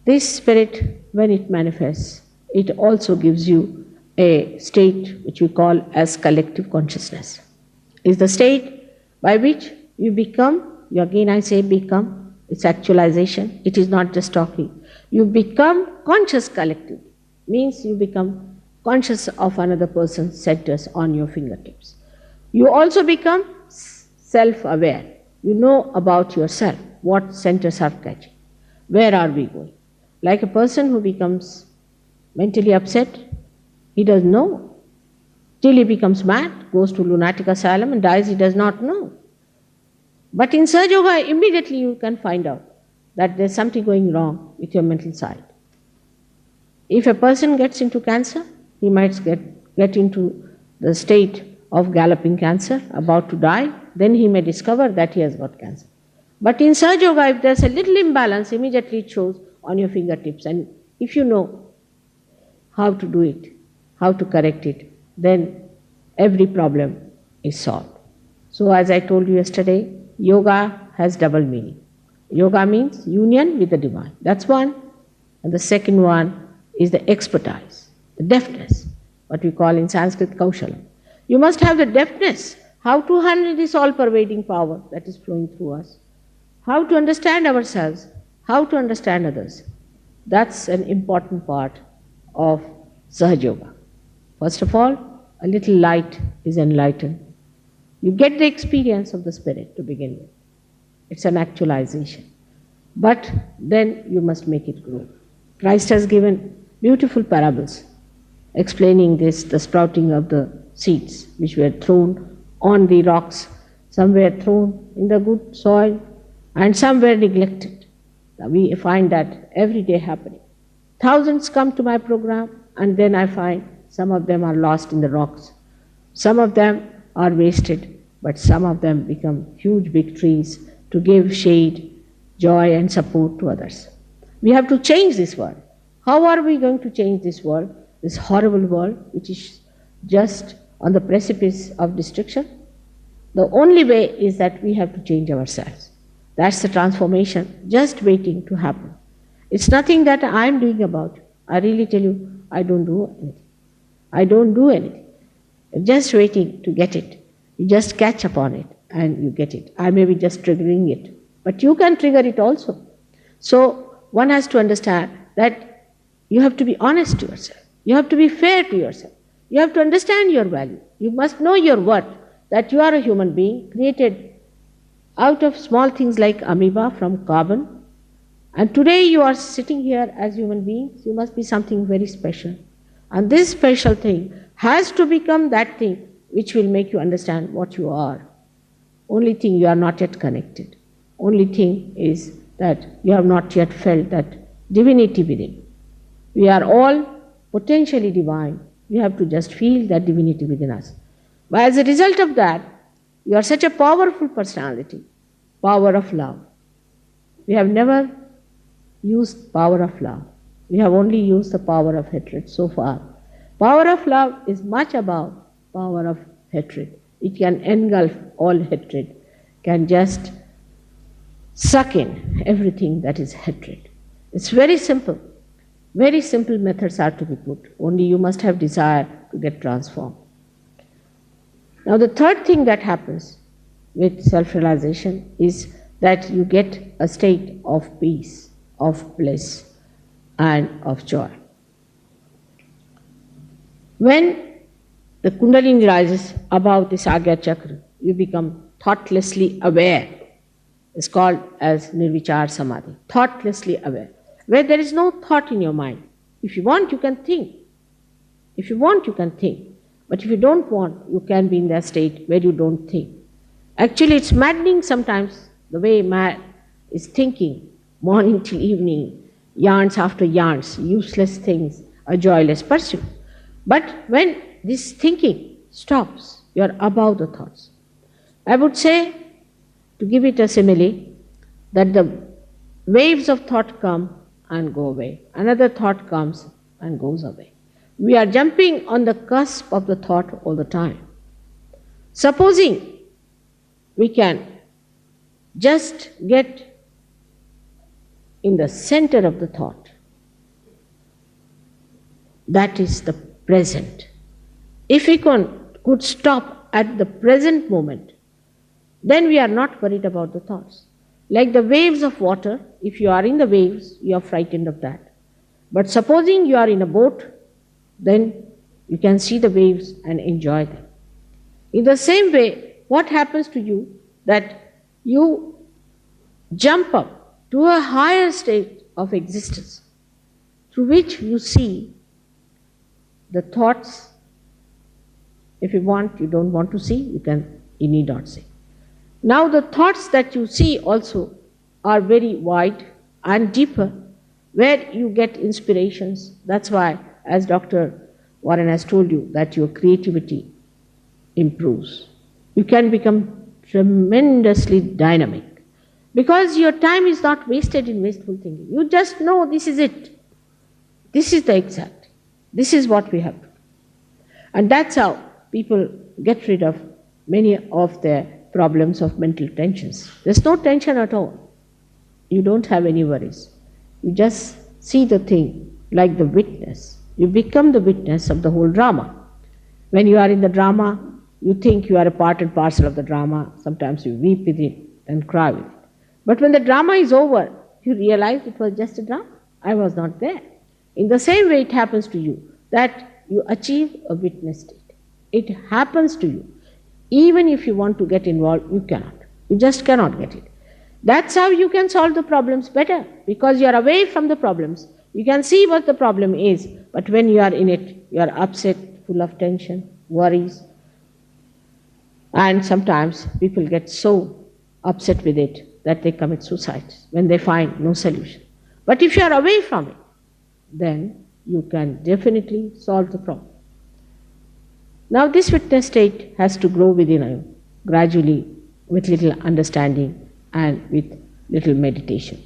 This spirit, when it manifests, it also gives you a state which we call as collective consciousness. It's the state by which you become, again I say become, it's actualization, it is not just talking. You become conscious collectively, means you become conscious of another person's centers on your fingertips. You also become self-aware. You know about yourself, what centers are catching, where are we going. Like a person who becomes mentally upset, he doesn't know. Till he becomes mad, goes to lunatic asylum and dies, he does not know. But in Sahaja Yoga, immediately you can find out that there's something going wrong with your mental side. If a person gets into cancer, he might get into the state of galloping cancer, about to die, then he may discover that he has got cancer. But in Sahaja Yoga, if there's a little imbalance, immediately it shows on your fingertips. And if you know how to do it, how to correct it, then every problem is solved. So as I told you yesterday, yoga has double meaning. Yoga means union with the divine. That's one. And the second one is the expertise, the deftness, what we call in Sanskrit kaushalam. You must have the deftness, how to handle this all-pervading power that is flowing through us, how to understand ourselves, how to understand others. That's an important part of Sahaja Yoga. First of all, a little light is enlightened. You get the experience of the spirit to begin with. It's an actualization. But then you must make it grow. Christ has given beautiful parables explaining this, the sprouting of the seeds which were thrown on the rocks. Some were thrown in the good soil and some were neglected. We find that every day happening. Thousands come to my program and then I find some of them are lost in the rocks. Some of them are wasted, but some of them become huge big trees to give shade, joy and support to others. We have to change this world. How are we going to change this world, this horrible world which is just on the precipice of destruction? The only way is that we have to change ourselves. That's the transformation just waiting to happen. It's nothing that I'm doing about it. I really tell you, I don't do anything. I don't do anything. I'm just waiting to get it. You just catch upon it and you get it. I may be just triggering it, but you can trigger it also. So one has to understand that you have to be honest to yourself. You have to be fair to yourself. You have to understand your value. You must know your worth, that you are a human being created out of small things like amoeba from carbon. And today you are sitting here as human beings. You must be something very special. And this special thing has to become that thing which will make you understand what you are. Only thing, you are not yet connected. Only thing is that you have not yet felt that divinity within. We are all potentially divine. We have to just feel that divinity within us. But as a result of that, you are such a powerful personality, power of love. We have never used power of love. We have only used the power of hatred so far. Power of love is much above power of hatred. It can engulf all hatred, can just suck in everything that is hatred. It's very simple. Very simple methods are to be put. Only you must have desire to get transformed. Now the third thing that happens with self-realization is that you get a state of peace, of bliss and of joy. When the Kundalini rises above this Agya Chakra, you become thoughtlessly aware. It's called as Nirvichar Samadhi, thoughtlessly aware, where there is no thought in your mind. If you want, you can think. If you want, you can think. But if you don't want, you can be in that state where you don't think. Actually, it's maddening sometimes the way man is thinking, morning till evening, yarns after yarns, useless things, a joyless pursuit. But when this thinking stops, you are above the thoughts. I would say, to give it a simile, that the waves of thought come and go away. Another thought comes and goes away. We are jumping on the cusp of the thought all the time. Supposing we can just get in the center of the thought, That is the present. If we could stop at the present moment, then we are not worried about the thoughts. Like the waves of water, if you are in the waves, you are frightened of that. But supposing you are in a boat, then you can see the waves and enjoy them. In the same way, what happens to you that you jump up to a higher state of existence through which you see the thoughts. If you want, you don't want to see, you need not see. Now the thoughts that you see also are very wide and deeper, where you get inspirations. That's why, as Dr. Warren has told you, that your creativity improves. You can become tremendously dynamic because your time is not wasted in wasteful thinking. You just know this is it. This is the exact. This is what we have to do. And that's how people get rid of many of their problems of mental tensions. There's no tension at all. You don't have any worries. You just see the thing like the witness. You become the witness of the whole drama. When you are in the drama, you think you are a part and parcel of the drama. Sometimes you weep with it and cry with it. But when the drama is over, you realize it was just a drama. I was not there. In the same way, it happens to you that you achieve a witness state. It happens to you. Even if you want to get involved, you cannot. You just cannot get it. That's how you can solve the problems better, because you are away from the problems. You can see what the problem is, but when you are in it, you are upset, full of tension, worries. And sometimes people get so upset with it that they commit suicide when they find no solution. But if you are away from it, then you can definitely solve the problem. Now this witness state has to grow within you gradually with little understanding and with little meditation.